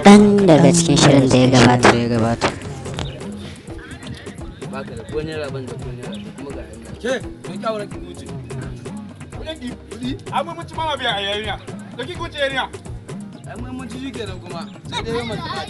Dan daga cikin shirin da ya gabata. Baka da ko naira ban da ko naira kuma ga yana. Ke, mun kyawara ki wuce. Kudi, amma mun ci mama biya a yarinya. Da ki wuce yarinya. Ai mun ci kenan kuma. Sai dai yamma ta.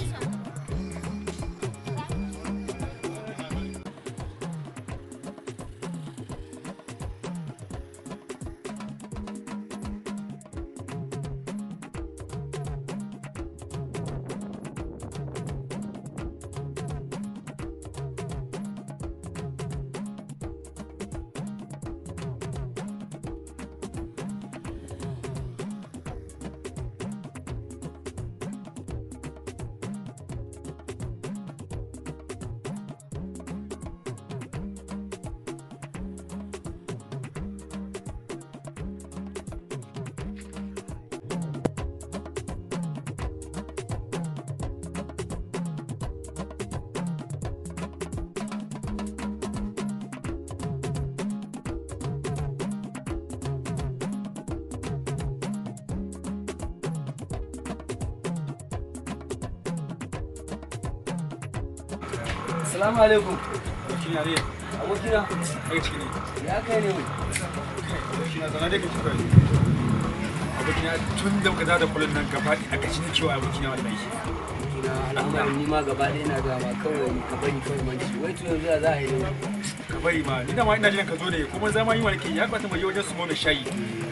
Assalamu alaikum. Abokina ne. Abokina. Kai ciki ne. Ya kai ne mu. Abokina zana dai ka ci kai. Abokina tun da muka da kullun nan gaba a gashi ne cewa abokina wallahi. Abokina al'amarin ni ma gaba ɗaya ina ga ma kawai ka bari kawai man ci. Wai to yanzu za a yi ne. Ka bari ma ni da ma ina jiran ka zo ne kuma zama yi wani ke ya kamata mu je wajen su mai shayi.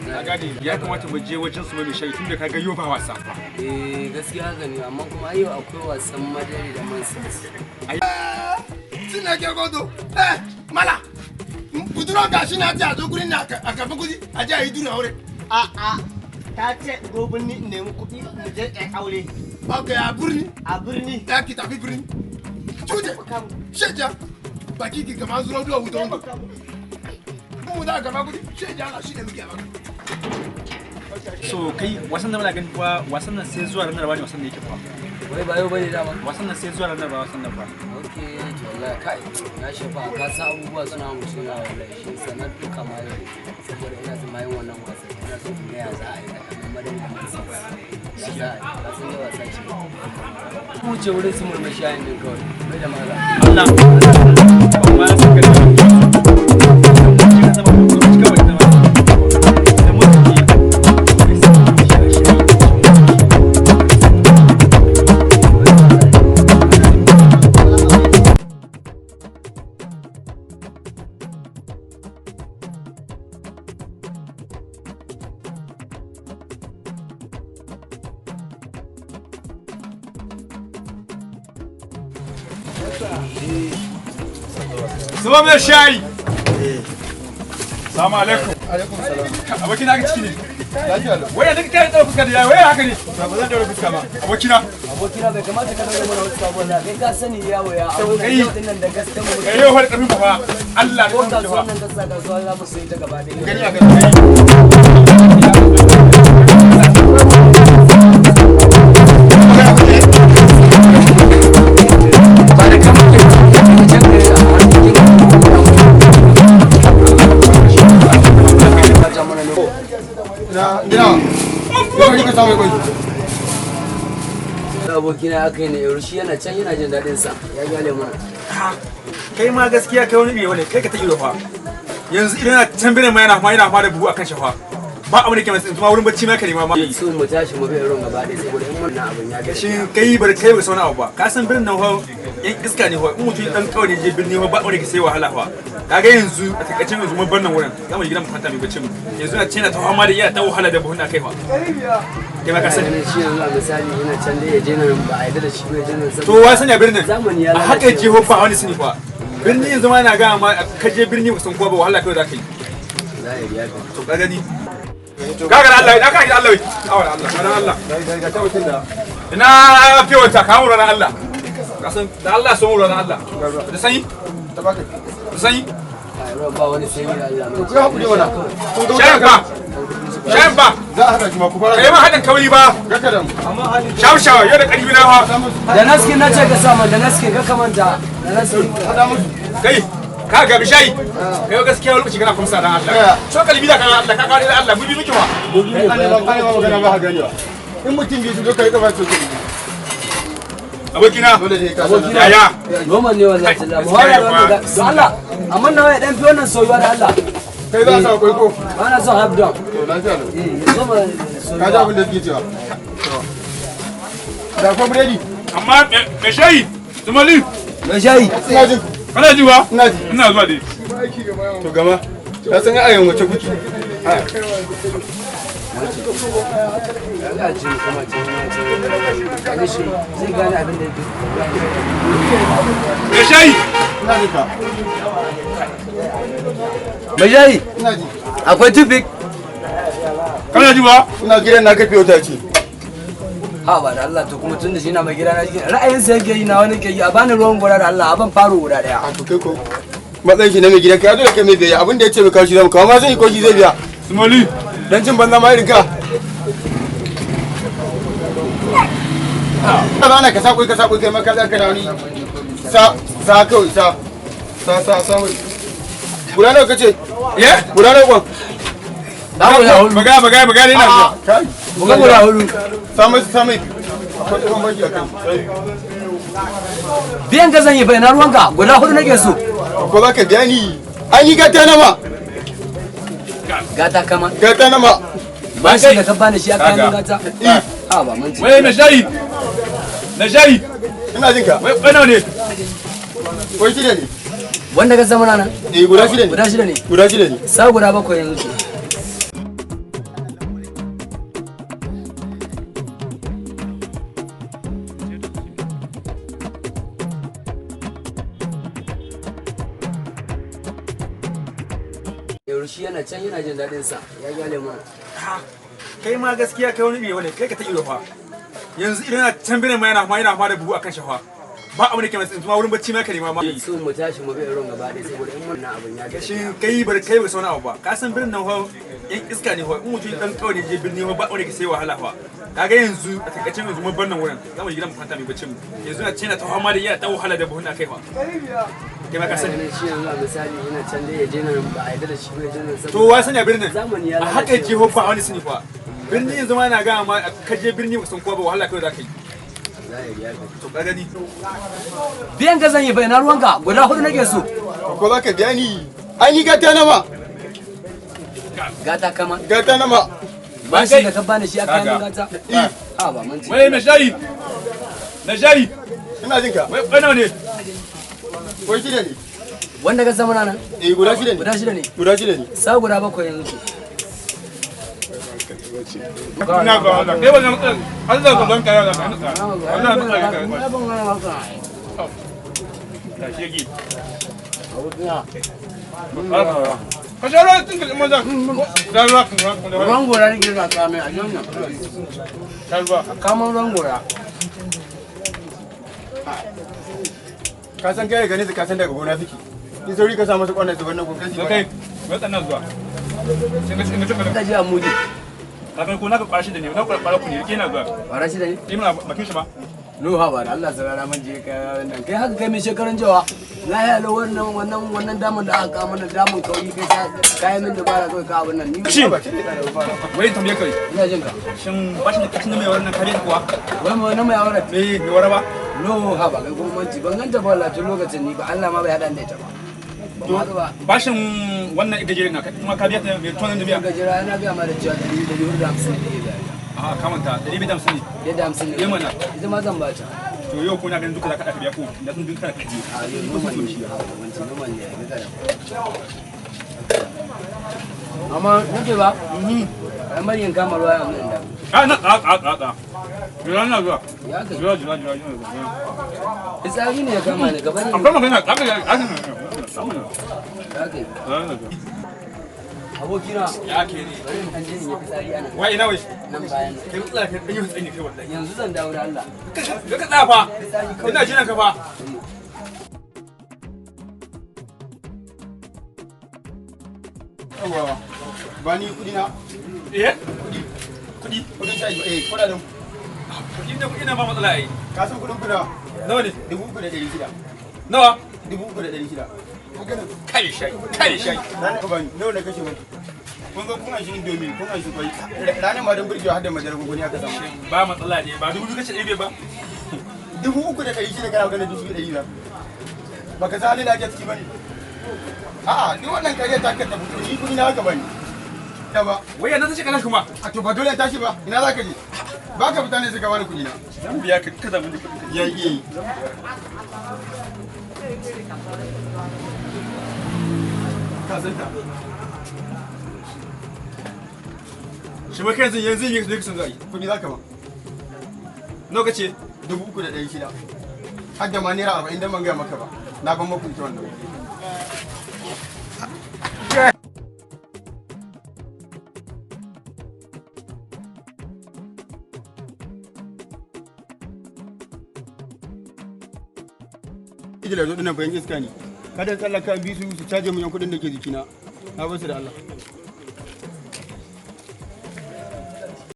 Na gane ya kamata mu je wajen su mai shayi tunda ka ga yau ba wasa ba. Gaskiya haka ne amma kuma yau akwai wasan madari da man sisi. Sina ke godo mala buduro ga shi na ta zo gurin na a kafa kudi a ji a yi duna aure ta ce gobin ni nemi kuɗi mu je ɗan aure ok a birni ya ki tafi birni cute sheja baki ki kama zuro duwa wuta wanda mu da kama kudi sheja ala shi ne muke maka So kai wasan da muna gani kuwa wasan nan sai zuwa ranar bane wasan da yake kuwa. Wai ba yau bane dama. Wasan nan sai zuwa ranar ba wasan nan ba. Okay, to wallahi kai na shafa ka san abubuwa suna mutu na wallahi shi sanar duka ma yau. Saboda ina zama yin wannan wasan. Ina so kuma ya za a yi da madari da man sa. Ya za a yi, ka san da wasa ce. Mu ce wurin su murmushi yayin din kawai. Bai da mara. Allah. Ba ya saka da Zuba mai shayi. Salamu alaikum. alaikum salam Abokina ka ciki ne. lafiya lau Wai yanzu kai daura fuska da yawa, wai haka ne. ba zan daura fuska ba Abokina. Abokina bai kamata ka daura mana wasu sabon na kai ka sani yawo ya abu da yau dinnan da gaskiya mu. Kai yau har karfin fa. Allah Ko ya ka san so fa. nan ka saka so za mu sai ta gaba da yau. gani a gani Abokina aka yi ne yau shi yana can yana jin daɗin sa ya gyale mana. Kai ma gaskiya kai wani ne kai ka ta iro fa. Yanzu idan yana can bane ma yana fara bugu akan shafa. Ba abin da ke mai tsuma wurin bacci ma ka nema ma. So mu tashi mu bai ruwan gaba ɗaya saboda in wannan abin ya gashi. Shin kai bar kai ba sauna abu ba. Ka san birnin nan fa yan iska ne fa in mutum dan kawai je birni fa ba abin da ke sai wahala fa. Kaga yanzu a takaice yanzu mun bar nan wurin. Za mu gidan mu fata mai bacci mu. Yanzu a ce na ta fama da iya ta wahala da buhun kai fa. Kai ma ka sani. Shi yanzu a misali yana can da ya je nan ba a yarda da shi ba ya je nan To wa sanya birnin? zamani ya A lalace. haka je fa wani sani fa. Birni yanzu ma na ga ma ka je birni ba san kowa ba wahala kai za ka yi. Zahiri ya ga. To ka gani. Gagar Allah, da ka ji Allah wai. Awar Allah, ran Allah. ga tabbatin da Ina fiye wata kawo ran Allah. Ka san da Allah so ran Allah. Da sanyi? tabaka Da sanyi? Ai ruwan ba wani sai ya Allah. ku hakuri wala Shayin ba. Shayin ba. za a hada shi ma ku fara Kai ma hadin kauri ba. gaka da Shaw shaw yau da karfi na fa. Da naske na ce ka sama da naske ka kamanta da naske. hada musu Kai ka ga bishayi. Kai gaskiya wani lokaci kana kumsa dan Allah. So kalbi da kana Allah ka kawo da Allah mu bi miki wa. an ba magana ba gani ba in mutum bai shigo kai kafa to abokina abokina ya Noman ne wallahi Allah. Muhawara wannan da Allah. Amma nawa ya dan fi wannan soyuwa da Allah. kai za ka koi ko Ana son half down. to lafiya lau Yanzu ba ka ji abin da suke cewa da ko biredi amma me shayi tumali na shayi. ina jin kana ji ba ina ji ina zuwa dai to gama ka san ayon wace kuke Allah ce kuma ce kana shi zai gane abin da yake. me shayi ina jin ka Mai shayi ina ji akwai tufik. kana ji ba ina gidan na kafe wata ce Ha ba da Allah to kuma tun da shi na mai gida na cikin ra'ayinsa yake yi na wani ke yi a bani ruwan gora da Allah a ban faro guda daya. a to kai ko matsayin shi na mai gidan ka dole kai mai biya abin da ya ce mai kawo shi zama kawo ma zai yi ko shi zai biya tumali dan cin banza ma irin ka ka zauna ka sa kai maka za ka na wani sa kawai sa wai guda nawa ka ce ye guda nawa kwan baga ne ina zuwa kai Muga guda hudu. samai akwai tsohon baki a kai Biyan ka zan yi bai na ruwanka guda hudu nake so. ko za ka biya ni an yi gata nama Gata kama. gata nama Ba shi da ka bani shi a kayan gata. Ha ba mun ci. wai me shayi ina jin ka wai nawa ne wai shida ne Wanda ka zama nan? guda shida ne Guda shida ne. guda shida ne Sa guda bakwai yanzu. Yau shi yana can yana jin daɗin sa ya gale mana. kai ma gaskiya kai wani ne wani kai ka ta ido fa yanzu idan na can bane ma yana ma da buhu akan shafa ba abin da ke masu ma wurin bacci ma ka nema ma So mu tashi mu bi irin gaba ɗaya saboda in wannan abin ya gashi. shi kai bar sauna abu ba ka san birnin nan fa yan iska ne fa in mutum dan kawai ne je birni fa ba wanda ke sai wahala fa kaga yanzu a takaice yanzu mun bar nan wurin za mu yi gidan mu kwanta mai bacci mu yanzu na ce na ta fama da iya ta wahala da buhun akai fa kai ma ka sani Ganin shi yanzu a misali yana can dai ya je nan ba a yarda da shi ba ya je nan to wa sani a birnin Zamani ya a haka jiho ba wani sani fa birni yanzu ma na ga ma ka je birni ba san kowa ba wahala kawai za ka yi to ka gani Biyan ka zan yi bai na ruwanka guda hudu nake so. ko za ka biya ni an yi gata nama Gata kama. gata nama Ba shi da ka bani shi a kayan Kaga. gata. Ha ba mun ci. wai me shayi ina jin ka wai nawa ne wai shida ne Wanda ka zama nan? guda shida ne Guda shida ne. guda shida ne Sa guda bakwai yanzu. ina ga Allah kai wannan har da ka don kaya da ka wannan ta shege ka sharo tun da mun da ruwa Ruwan gora ne ke zaka mai a jannan. Kaman ruwan gora. ka san kai gani ka san daga gona fiki in sauri ka sa masa kwanan su wannan kokari so kai wai tsannan zuwa sai ka Ka ji a muje. kafin ko naka kwashi da ne na kwara ku ne kina zuwa Bara shi da ne? yi mana bakin shi ba No ha ba da Allah sarara man je ka wannan. Kai haka kai mai shekaran jawa. Na ya lo wannan daman da aka kama mana daman kauyi kai kayan min da bara kai ka abin nan. Ni shi wai tambaye kai ina jin ka. shin bashin da kashin mai wannan kare kuwa Wai mu wannan mai aure. me bai wara ba No ha ba kai kuma manci ban ganta ba wallahi tun lokacin ni ba Allah ma bai hada da ita ba. Ba haka ba. bashin wannan ita jirin na kuma ka biya ta mai tonan da biya Gajera yana biya ma da cewa 150 ne. a kamanta 250 ne Yadda 50 ne. yi mana Ita ma zan bata. to yau ko na ganin duka za ka biya ko da sun duka kaji A yi noman ne shi wancan noman ne ya gada. Amma nake ba. An bari in kama ruwa yanzu inda. jira na zuwa Ya kai. jira Fitsari ne ya kama ni gaba ne. akwai magana Ya kai. Abokina. ya ke ne Bari in ɗan je in yi fitsari ana. wai ina wai Nan bayan. kai tsaya kai dan yi tsayi kai wallahi Yanzu zan dawo da Allah. ka tsaya fa ina jiran ka fa yawa ba ni kudi na eh kudi kudin shayi kudaden kudi na ba matsala ai ka san kudin kuda nawa ne 3,600 nawa 3,600 kai shai na ka bani nawa na kashe maki kun zo kun shi indomi kun shi kwai ranar ma don burgewa har da madara gunguni aka samu ba matsala ne ba 2000 kace ɗebe ba 3600 kana ganin 2100 baka san halin da ake ciki bane a'a duk wannan kariya ta ka tabbata ni kudi na haka bane da ba wai yana tashi kana kuma a to ba dole tashi ba ina za ka je ba ka fita ne suka bani kudi na zan biya ka kada mun kudi ya yi ka zanta shi ma kai yanzu yin ne kusan zai kudi za ka ba nawa kace 3600 har da ma naira 40 dan ban ga maka ba na ban maku ita wannan Ijila zo dinan bayan iska ne kada tsallaka bi su caje mun yan kudin da ke jikina na basu da Allah